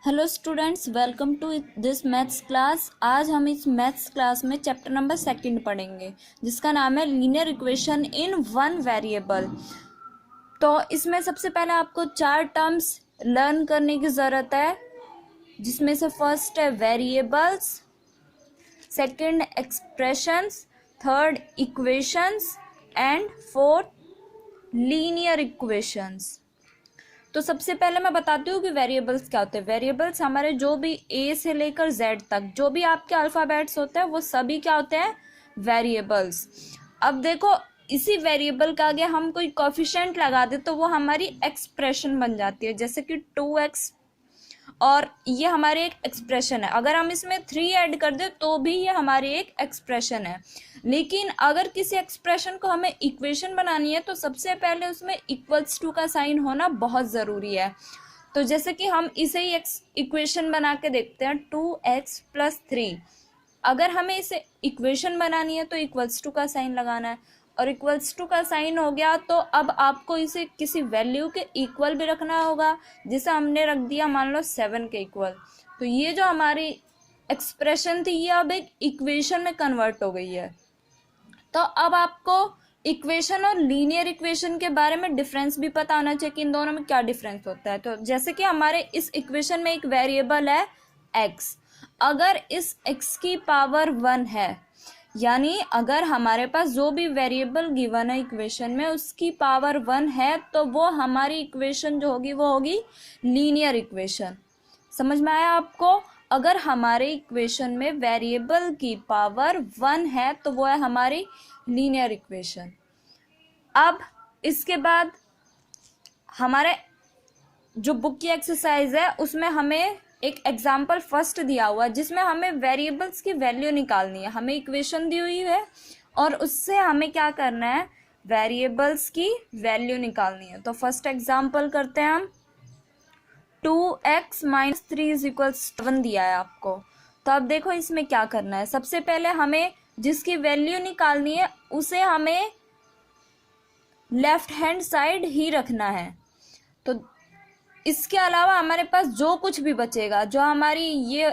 Hello students, welcome to this maths class. आज हम इस मैथ्स क्लास में चैप्टर नंबर 2 पढ़ेंगे, जिसका नाम है linear equation in one variable. तो इसमें सबसे पहले आपको 4 टर्म्स लर्न करने की ज़रूरत है, जिसमें से फर्स्ट है variables, second expressions, third equations and fourth linear equations. तो सबसे पहले मैं बताती हूँ कि वेरिएबल्स क्या होते हैं। वेरिएबल्स हमारे जो भी ए से लेकर जेड तक जो भी आपके अल्फ़ाबेट्स होते हैं वो सभी क्या होते हैं, वेरिएबल्स। अब देखो, इसी वेरिएबल का आगे हम कोई कोफिशिएंट लगा दे तो वो हमारी एक्सप्रेशन बन जाती है, जैसे कि 2x, और ये हमारे एक एक्सप्रेशन है। अगर हम इसमें 3 ऐड कर दे तो भी ये हमारी एक एक्सप्रेशन है। लेकिन अगर किसी एक्सप्रेशन को हमें इक्वेशन बनानी है तो सबसे पहले उसमें इक्वल्स टू का साइन होना बहुत ज़रूरी है। तो जैसे कि हम इसे ही इक्वेशन बना के देखते हैं, 2x + 3। अगर हमें इसे इक्वेशन बनानी है तो इक्वल्स टू का साइन लगाना है, और इक्वल्स टू का साइन हो गया तो अब आपको इसे किसी वैल्यू के इक्वल भी रखना होगा, जिसे हमने रख दिया मान लो 7 के इक्वल। तो ये जो हमारी एक्सप्रेशन थी ये अब एक इक्वेशन में कन्वर्ट हो गई है। तो अब आपको इक्वेशन और लीनियर इक्वेशन के बारे में डिफरेंस भी पता होना चाहिए कि इन दोनों में क्या डिफरेंस होता है। तो जैसे कि हमारे इस इक्वेशन में एक वेरिएबल है x। अगर इस x की पावर 1 है, यानी अगर हमारे पास जो भी वेरिएबल गिवन है इक्वेशन में उसकी पावर 1 है, तो वो हमारी इक्वेशन जो होगी वो होगी लीनियर इक्वेशन। समझ में आया आपको? अगर हमारे इक्वेशन में वेरिएबल की पावर 1 है तो वो है हमारी लीनियर इक्वेशन। अब इसके बाद हमारे जो बुक की एक्सरसाइज है उसमें हमें एक एग्जाम्पल फर्स्ट दिया हुआ है, जिसमें हमें वेरिएबल्स की वैल्यू निकालनी है। हमें इक्वेशन दी हुई है और उससे हमें क्या करना है, वेरिएबल्स की वैल्यू निकालनी है। तो फर्स्ट एग्जाम्पल करते हैं हम। 2x - 3 = 7 दिया है आपको। तो अब देखो इसमें क्या करना है। सबसे पहले हमें जिसकी वैल्यू निकालनी है उसे हमें लेफ्ट हैंड साइड ही रखना है। तो इसके अलावा हमारे पास जो कुछ भी बचेगा, जो हमारी ये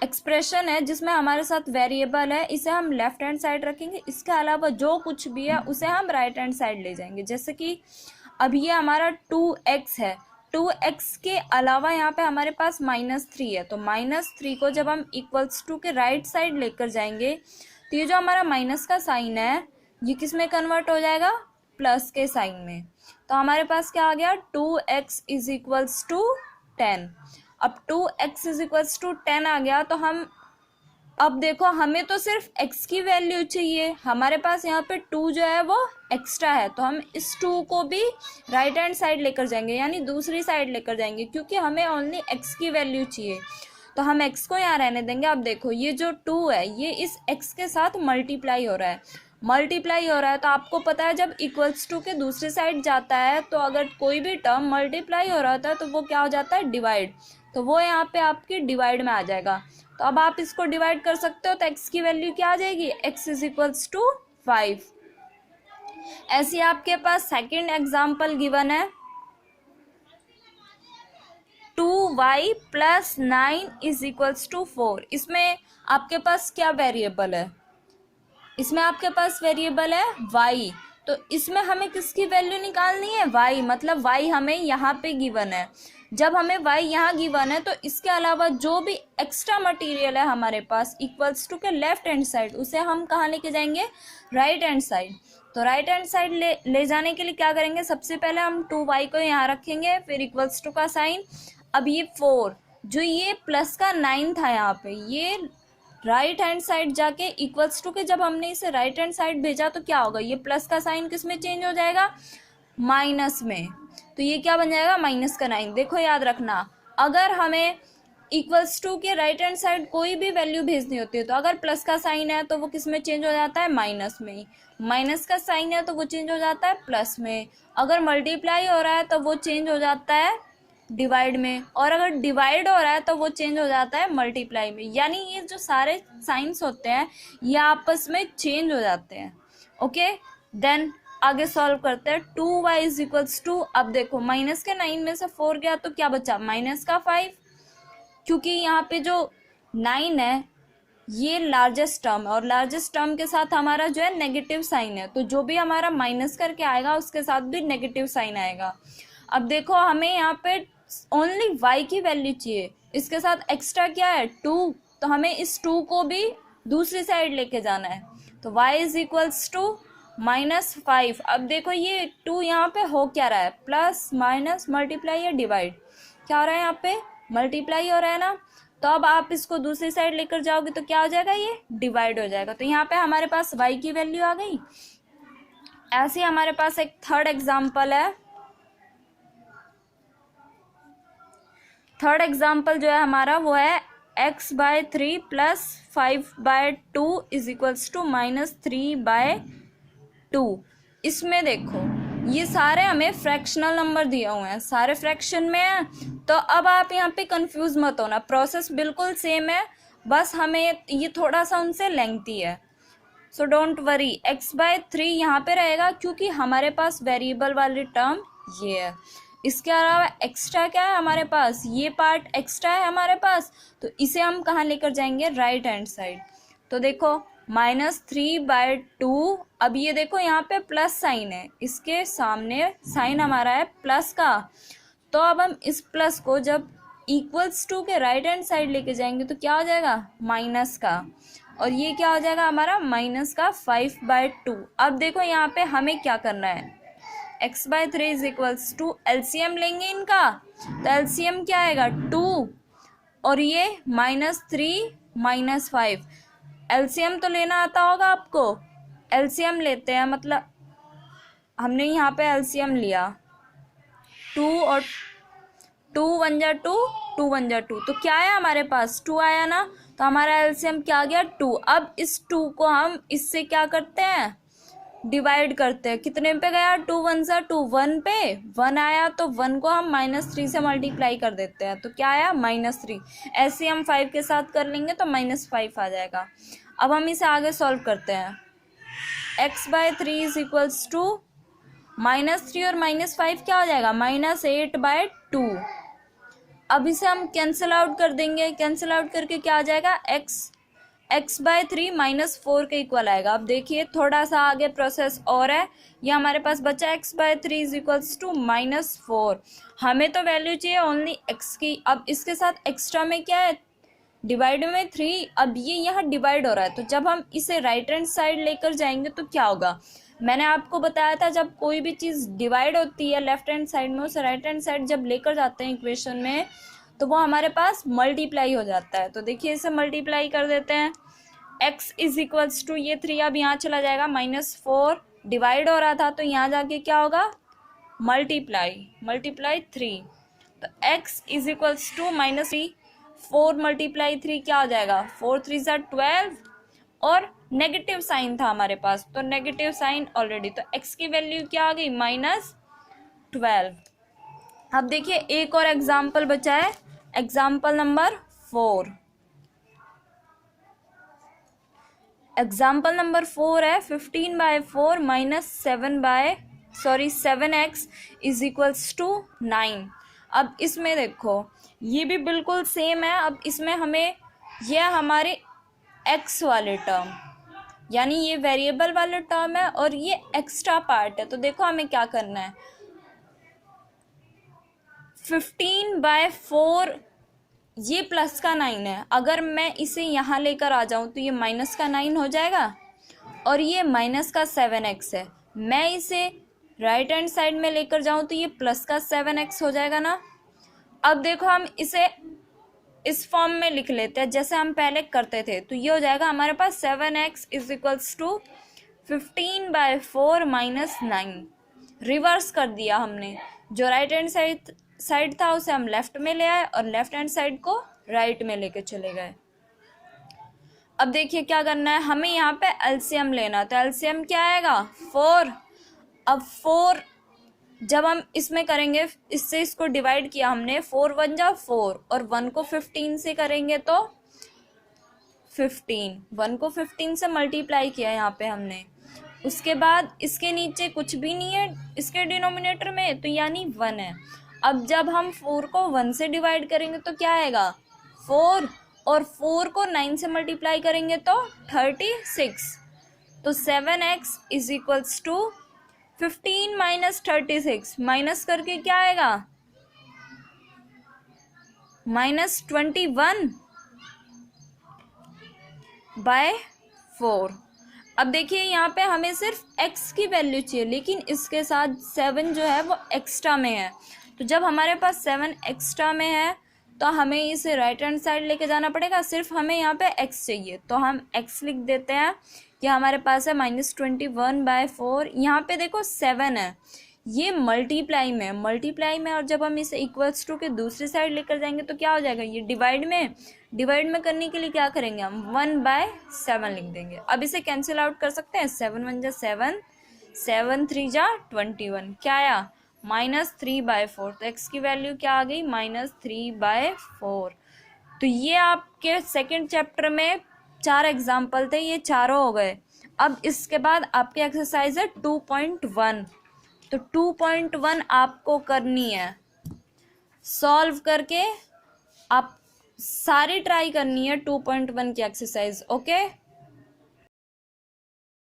एक्सप्रेशन है जिसमें हमारे साथ वेरिएबल है, इसे हम लेफ्ट हैंड साइड रखेंगे। इसके अलावा जो कुछ भी है उसे हम राइट हैंड साइड ले जाएंगे। जैसे कि अब ये हमारा 2x है, 2x के अलावा यहाँ पे हमारे पास -3 है। तो -3 को जब हम इक्वल्स टू के राइट साइड लेकर जाएंगे तो ये जो हमारा माइनस का साइन है ये किस में कन्वर्ट हो जाएगा, प्लस के साइन में। तो हमारे पास क्या आ गया, 2x = 10। अब 2x = 10 आ गया तो हम, अब देखो हमें तो सिर्फ x की वैल्यू चाहिए। हमारे पास यहाँ पे 2 जो है वो एक्स्ट्रा है, तो हम इस 2 को भी राइट हैंड साइड लेकर जाएंगे, यानी दूसरी साइड लेकर जाएंगे, क्योंकि हमें ओनली x की वैल्यू चाहिए। तो हम x को यहाँ रहने देंगे। अब देखो ये जो 2 है ये इस x के साथ मल्टीप्लाई हो रहा है, तो आपको पता है जब इक्वल्स टू के दूसरी साइड जाता है तो अगर कोई भी टर्म मल्टीप्लाई हो रहा होता है तो वो क्या हो जाता है, डिवाइड। तो वो यहाँ पे आपकी डिवाइड में आ जाएगा। तो अब आप इसको डिवाइड कर सकते हो, तो x की वैल्यू क्या आ जाएगी, x = 5। ऐसे आपके पास सेकंड एग्जाम्पल गिवन है, 2y + 9 = 4। इसमें आपके पास क्या वेरिएबल है, इसमें आपके पास वेरिएबल है y। तो इसमें हमें किसकी वैल्यू निकालनी है, y, मतलब y हमें यहाँ पे गिवन है। जब हमें y यहाँ गिवन है तो इसके अलावा जो भी एक्स्ट्रा मटेरियल है हमारे पास इक्वल्स टू के लेफ्ट हैंड साइड, उसे हम कहाँ लेके जाएंगे, राइट हैंड साइड। तो राइट हैंड साइड ले जाने के लिए क्या करेंगे, सबसे पहले हम 2y को यहाँ रखेंगे, फिर इक्वल्स टू का साइन। अब ये 4 जो ये प्लस का 9 था यहाँ पे, ये राइट हैंड साइड जाके इक्वल्स टू के जब हमने इसे राइट हैंड साइड भेजा तो क्या होगा, ये प्लस का साइन किस में चेंज हो जाएगा, माइनस में। तो ये क्या बन जाएगा, -9। देखो याद रखना, अगर हमें इक्वल्स टू के राइट हैंड साइड कोई भी वैल्यू भेजनी होती है तो अगर प्लस का साइन है तो वो किस में चेंज हो जाता है, माइनस में। माइनस का साइन है तो वो चेंज हो जाता है प्लस में। अगर मल्टीप्लाई हो रहा है तो वो चेंज हो जाता है डिवाइड में, और अगर डिवाइड हो रहा है तो वो चेंज हो जाता है मल्टीप्लाई में। यानी ये जो सारे साइंस होते हैं ये आपस में चेंज हो जाते हैं। ओके, देन आगे सॉल्व करते हैं। 2y = 2। अब देखो माइनस के 9 में से 4 गया तो क्या बचा, -5। क्योंकि यहाँ पे जो 9 है ये लार्जेस्ट टर्म है और लार्जेस्ट टर्म के साथ हमारा जो है नेगेटिव साइन है, तो जो भी हमारा माइनस करके आएगा उसके साथ भी नेगेटिव साइन आएगा। अब देखो हमें यहाँ पे ओनली y की वैल्यू चाहिए, इसके साथ एक्स्ट्रा क्या है 2, तो हमें इस 2 को भी दूसरी साइड लेके जाना है। तो y इज इक्वल्स टू -5। अब देखो ये 2 यहाँ पे हो क्या रहा है, प्लस माइनस मल्टीप्लाई या डिवाइड, क्या हो रहा है यहाँ पे मल्टीप्लाई हो रहा है ना। तो अब आप इसको दूसरी साइड लेकर जाओगे तो क्या हो जाएगा, ये डिवाइड हो जाएगा। तो यहाँ पे हमारे पास y की वैल्यू आ गई। ऐसे ही हमारे पास एक थर्ड एग्जाम्पल है। थर्ड एग्जाम्पल जो है हमारा वो है x/3 + 5/2 इज इक्वल्स टू -3/2। इसमें देखो ये सारे हमें फ्रैक्शनल नंबर दिए हुए हैं, सारे फ्रैक्शन में है। तो अब आप यहाँ पे कंफ्यूज मत होना, प्रोसेस बिल्कुल सेम है, बस हमें ये थोड़ा सा उनसे लेंथी है। सो डोंट वरी, x/3 यहाँ पे रहेगा क्योंकि हमारे पास वेरिएबल वाली टर्म ये है। इसके अलावा एक्स्ट्रा क्या है हमारे पास, ये पार्ट एक्स्ट्रा है हमारे पास, तो इसे हम कहाँ लेकर जाएंगे, राइट हैंड साइड। तो देखो -3/2। अब ये देखो यहाँ पे प्लस साइन है, इसके सामने साइन हमारा है प्लस का, तो अब हम इस प्लस को जब इक्वल्स टू के राइट हैंड साइड लेके जाएंगे तो क्या हो जाएगा, माइनस का, और ये क्या हो जाएगा हमारा माइनस का 5/2। अब देखो यहाँ पे हमें क्या करना है, x/3 is equals to LCM लेंगे इनका, तो एलसीएम क्या आएगा 2 और ये -3 -5। एलसीएम तो लेना आता होगा आपको, एलसीएम लेते हैं, मतलब हमने यहाँ पे एलसीएम लिया 2 और 2 1 जा 2, 2 1 जा 2, तो क्या है हमारे पास 2 आया ना, तो हमारा एलसीएम क्या आ गया 2। अब इस 2 को हम इससे क्या करते हैं, डिवाइड करते हैं। कितने पे गया, 2 1 जा 2, 1 पे 1 आया, तो 1 को हम -3 से मल्टीप्लाई कर देते हैं, तो क्या आया -3। ऐसे हम 5 के साथ कर लेंगे तो -5 आ जाएगा। अब हम इसे आगे सॉल्व करते हैं। x/3 इज इक्वल्स टू -3 और -5 क्या हो जाएगा, -8/2। अब इसे हम कैंसिल आउट कर देंगे, कैंसिल आउट करके क्या आ जाएगा, x/3 -4 के इक्वल आएगा। अब देखिए थोड़ा सा आगे प्रोसेस और है, ये हमारे पास बचा x/3 इज इक्वल्स टू -4। हमें तो वैल्यू चाहिए ओनली x की। अब इसके साथ एक्स्ट्रा में क्या है, डिवाइड में 3। अब ये यहाँ डिवाइड हो रहा है, तो जब हम इसे राइट हैंड साइड लेकर जाएंगे तो क्या होगा, मैंने आपको बताया था जब कोई भी चीज़ डिवाइड होती है लेफ्ट हैंड साइड में, उसे राइट हैंड साइड जब लेकर जाते हैं इक्वेशन में तो वो हमारे पास मल्टीप्लाई हो जाता है। तो देखिए इसे मल्टीप्लाई कर देते हैं। x इज इक्वल्स टू ये 3 अब यहाँ चला जाएगा, -4 डिवाइड हो रहा था तो यहाँ जाके क्या होगा, मल्टीप्लाई 3, तो x इज इक्वल्स टू -3, 4 × 3 क्या हो जाएगा, 4 3 = 12, और नेगेटिव साइन था हमारे पास, तो नेगेटिव साइन ऑलरेडी, तो x की वैल्यू क्या आ गई, -12। अब देखिए एक और एग्जाम्पल बचा है, एग्जाम्पल नंबर 4। एग्जाम्पल नंबर 4 है 15/4 7x इज इक्वल्स टू 9। अब इसमें देखो ये भी बिल्कुल सेम है। अब इसमें हमें यह हमारे x वाले टर्म, यानी ये वेरिएबल वाले टर्म है और ये एक्स्ट्रा पार्ट है। तो देखो हमें क्या करना है, 15/4 ये प्लस का 9 है, अगर मैं इसे यहाँ लेकर आ जाऊँ तो ये माइनस का 9 हो जाएगा, और ये माइनस का 7x है। मैं इसे राइट हैंड साइड में लेकर जाऊँ तो ये प्लस का 7x हो जाएगा ना। अब देखो हम इसे इस फॉर्म में लिख लेते हैं जैसे हम पहले करते थे, तो ये हो जाएगा हमारे पास 7x is equals to 15/4 -9। Reverse कर दिया हमने, जो राइट हैंड साइड था उसे हम लेफ्ट में ले आए और लेफ्ट हैंड साइड को राइट में लेके चले गए। अब देखिए क्या करना है, हमें यहाँ पे एलसीएम लेना, तो एलसीएम क्या आएगा 4। अब 4 जब हम इसमें करेंगे, इससे इसको डिवाइड किया हमने, 4 1 जा 4 और 1 को 15 से करेंगे तो 15, 1 को 15 से मल्टीप्लाई किया यहाँ पे हमने। उसके बाद इसके नीचे कुछ भी नहीं है इसके डिनोमिनेटर में, तो यानी 1 है। अब जब हम 4 को 1 से डिवाइड करेंगे तो क्या आएगा 4 और 4 को 9 से मल्टीप्लाई करेंगे तो 36। तो 7x is equals to 15 minus 36, minus करके क्या आएगा -21 बाय 4। अब देखिए यहाँ पे हमें सिर्फ x की वैल्यू चाहिए, लेकिन इसके साथ 7 जो है वो एक्स्ट्रा में है। तो जब हमारे पास 7 एक्स्ट्रा में है तो हमें इसे राइट हैंड साइड लेके जाना पड़ेगा, सिर्फ हमें यहाँ पे x चाहिए। तो हम x लिख देते हैं कि हमारे पास है -21/4। यहाँ पे देखो 7 है, ये मल्टीप्लाई में और जब हम इसे इक्वल्स टू के दूसरी साइड लेकर जाएंगे तो क्या हो जाएगा, ये डिवाइड में करने के लिए क्या करेंगे हम 1/7 लिख देंगे। अब इसे कैंसिल आउट कर सकते हैं, 7 1 जा 7, 7 3 जा 21, क्या आया -3/4। तो x की वैल्यू क्या आ गई -3/4। तो ये आपके सेकंड चैप्टर में 4 एग्जाम्पल थे, ये चारों हो गए। अब इसके बाद आपकी एक्सरसाइज है 2.1। तो 2.1 आपको करनी है, सॉल्व करके आप सारी ट्राई करनी है 2.1 की एक्सरसाइज। ओके।